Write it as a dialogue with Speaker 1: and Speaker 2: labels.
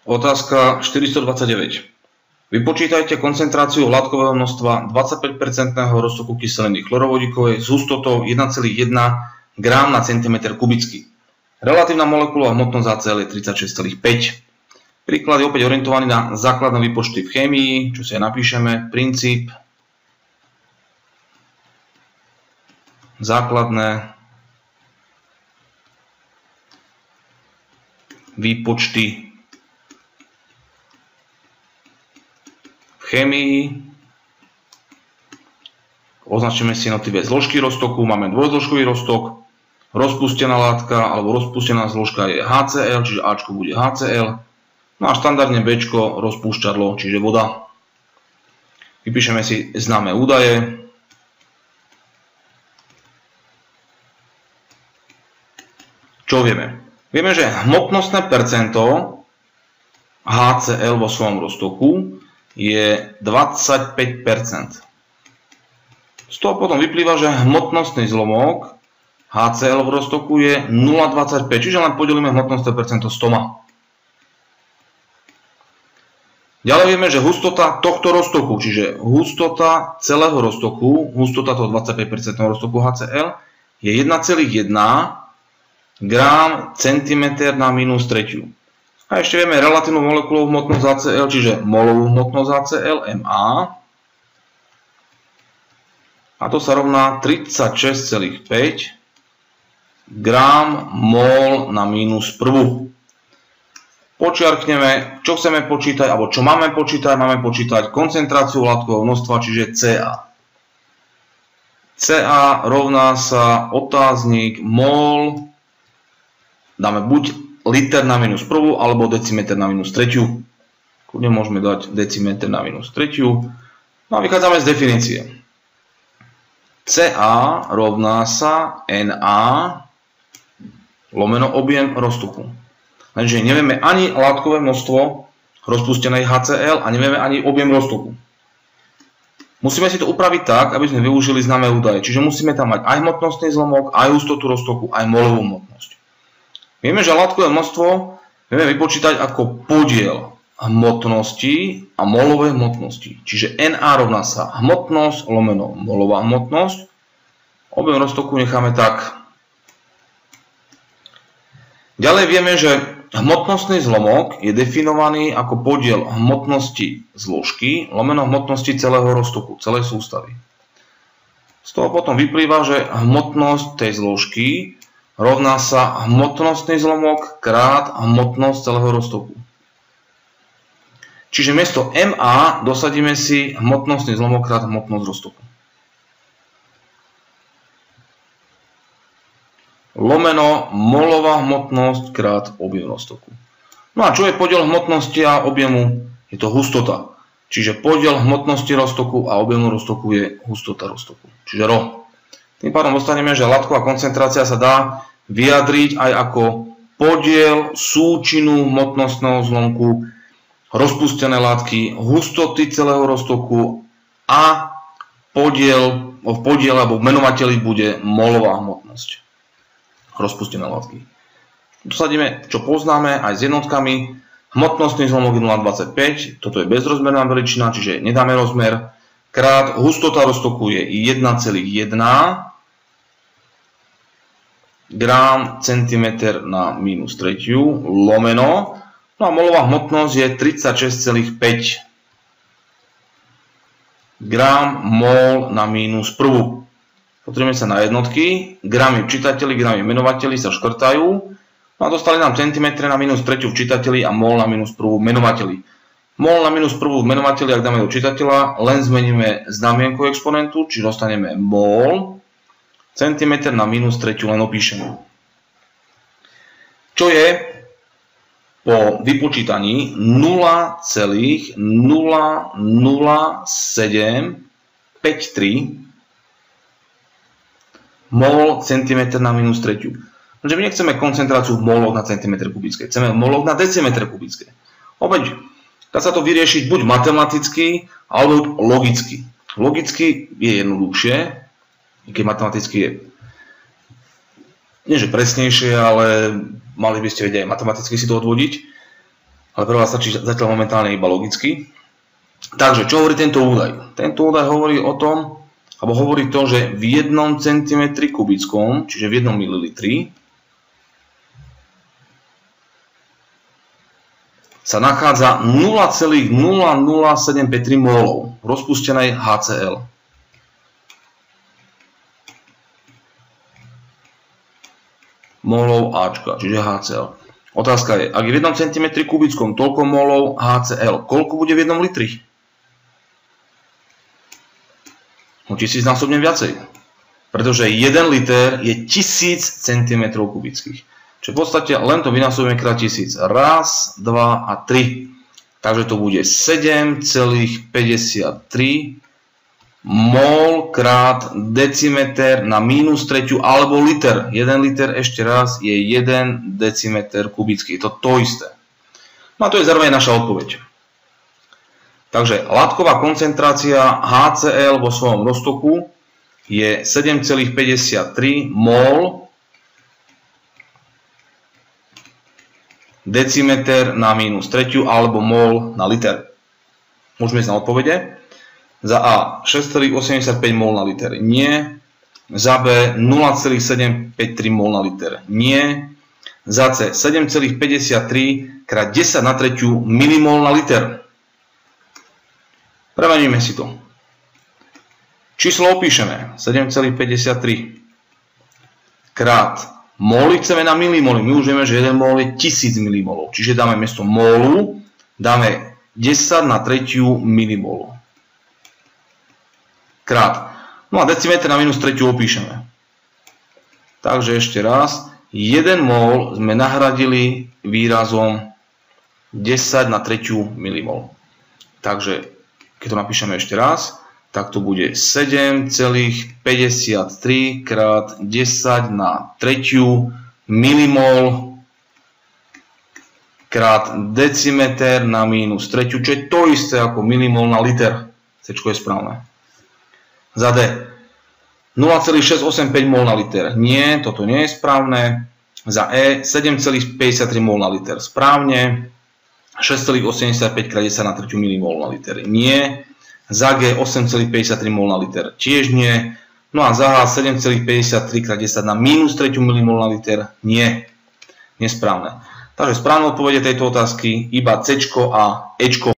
Speaker 1: Otázka 429. Vypočítajte koncentráciu látkového množstva 25% roztoku kyseliny chlorovodíkovej s hustotou 1,1 g na centimetr kubický. Relatívna molekulová hmotnosť HCl je 36,5. Príklad je opäť orientovaný na základné výpočty v chémii, čo si aj napíšeme. Princíp. Základné výpočty v chémii. Označíme si jednotlivé zložky roztoku. Máme dvojzložkový roztok. Rozpustená látka alebo rozpustená zložka je HCl, čiže Ačko bude HCl. No a štandardne Bčko rozpúšťadlo, čiže voda. Vypíšeme si známe údaje. Čo vieme? Vieme, že hmotnostné percento HCl vo svojom roztoku je 25%. Z toho potom vyplýva, že hmotnostný zlomok HCl v roztoku je 0,25, čiže len podelíme hmotnostné percento 100. Ďalej vieme, že hustota tohto roztoku, čiže hustota celého roztoku, hustota toho 25% roztoku HCl je 1,1 gram centimeter na minus tretiu. A ešte vieme relatívnu molekulovú hmotnosť HCl, čiže molovú hmotnosť HCl, MA. A to sa rovná 36,5 gram mol na minus prvú. Počiarkneme, čo chceme počítať, alebo čo máme počítať. Máme počítať koncentráciu látkového množstva, čiže Ca. Ca rovná sa otáznik mol, dáme buď liter na minus prvú, alebo decimeter na minus tretiu. Kľudne môžeme dať decimeter na minus tretiu. No a vychádzame z definície. Ca rovná sa Na lomeno objem roztoku. Takže nevieme ani látkové množstvo rozpustenej HCl a nevieme ani objem roztoku. Musíme si to upraviť tak, aby sme využili známe údaje. Čiže musíme tam mať aj hmotnostný zlomok, aj hustotu roztoku, aj molovú hmotnosť. Vieme, že látkové množstvo vieme vypočítať ako podiel hmotnosti a molovej hmotnosti. Čiže Na rovná sa hmotnosť lomeno molová hmotnosť. Objem roztoku necháme tak. Ďalej vieme, že hmotnostný zlomok je definovaný ako podiel hmotnosti zložky lomeno hmotnosti celého roztoku, celej sústavy. Z toho potom vyplýva, že hmotnosť tej zložky rovná sa hmotnostný zlomok krát hmotnosť celého roztoku. Čiže miesto MA dosadíme si hmotnostný zlomok krát hmotnosť roztoku. Lomeno molová hmotnosť krát objem roztoku. No a čo je podiel hmotnosti a objemu? Je to hustota. Čiže podiel hmotnosti roztoku a objemu roztoku je hustota roztoku. Čiže Rho. Tým pádom dostaneme, že látková koncentrácia sa dá vyjadriť aj ako podiel súčinu hmotnostného zlomku rozpustené látky, hustoty celého roztoku a podiel alebo v menovateli bude molová hmotnosť rozpustené látky. Dosadíme, čo poznáme aj s jednotkami. Hmotnostný zlomok je 0,25, toto je bezrozmerná veličina, čiže nedáme rozmer, krát hustota roztoku je 1,1 gram centimeter na minus tretiu lomeno. No a molová hmotnosť je 36,5 gram mol na minus prvú. Potrebujeme sa na jednotky, gramy v čitateli, gramy v menovateli sa škrtajú. No a dostali nám centimetre na minus tretiu v čitateli a mol na minus prvú v menovateli. Mol na minus prvú v menovateli, ak dáme do čitateľa, len zmeníme znamienku exponentu, či dostaneme mol, centimeter na minus tretiu len opíšeme. Čo je po vypočítaní 0,00753 mol centimeter na minus tretiu. Takže my nechceme koncentráciu v moloch na centimetr kubické, chceme moloch na decimetr kubické. Opäť, dá sa to vyriešiť buď matematicky, alebo logicky. Logicky je jednoduchšie, keď matematicky je nie že presnejšie, ale mali by ste vedieť aj matematicky si to odvodiť. ale pre vás stačí zatiaľ momentálne iba logicky. Takže, čo hovorí tento údaj? Tento údaj hovorí o tom, alebo hovorí to, že v 1 cm kubickom, čiže v 1 ml, sa nachádza 0,00753 molov rozpustenej HCl. Molov Ačka, čiže HCl. Otázka je, ak je v 1 cm kubickom toľko molov HCl, koľko bude v 1 litri? No 1000-násobne viacej. Pretože 1 liter je 1000 cm kubických. Čiže v podstate len to vynásobíme krát 1000. Raz, 2 a 3. Takže to bude 7,53 mol krát decimeter na minus treťu alebo liter. 1 liter ešte raz je 1 decimeter kubický. Je to isté. No a to je zároveň naša odpoveď. Takže látková koncentrácia HCl vo svojom roztoku je 7,53 mol decimeter na minus treťu alebo mol na liter. Môžeme ísť na odpovede. Za A 6,85 mol na liter. Nie. Za B 0,753 mol na liter. Nie. Za C 7,53 krát 10 na treťu milimol na liter. Premeníme si to. Číslo opíšeme. 7,53 krát moly chceme na milimoly. My už vieme, že 1 mol je 1000 milimolov. Čiže dáme miesto molu, dáme 10 na tretiu milimolu. Krát. No a decimeter na minus tretiu opíšeme. Takže ešte raz. 1 mol sme nahradili výrazom 10 na tretiu milimol. Takže keď to napíšeme ešte raz, tak to bude 7,53 krát 10 na tretiu milimol krát decimeter na minus tretiu, čo je to isté ako milimol na liter. Cčko je správne. Za D 0,685 mol na liter. Nie, toto nie je správne. Za E 7,53 mol na liter. Správne. 6,85 krát 10 na tretiu milimol na liter. Nie. Za G 8,53 mol na liter. Tiež nie. No a za H 7,53 krát 10 na minus tretiu milimol na liter. Nie. Nesprávne. Takže správne odpovede tejto otázky iba C a E.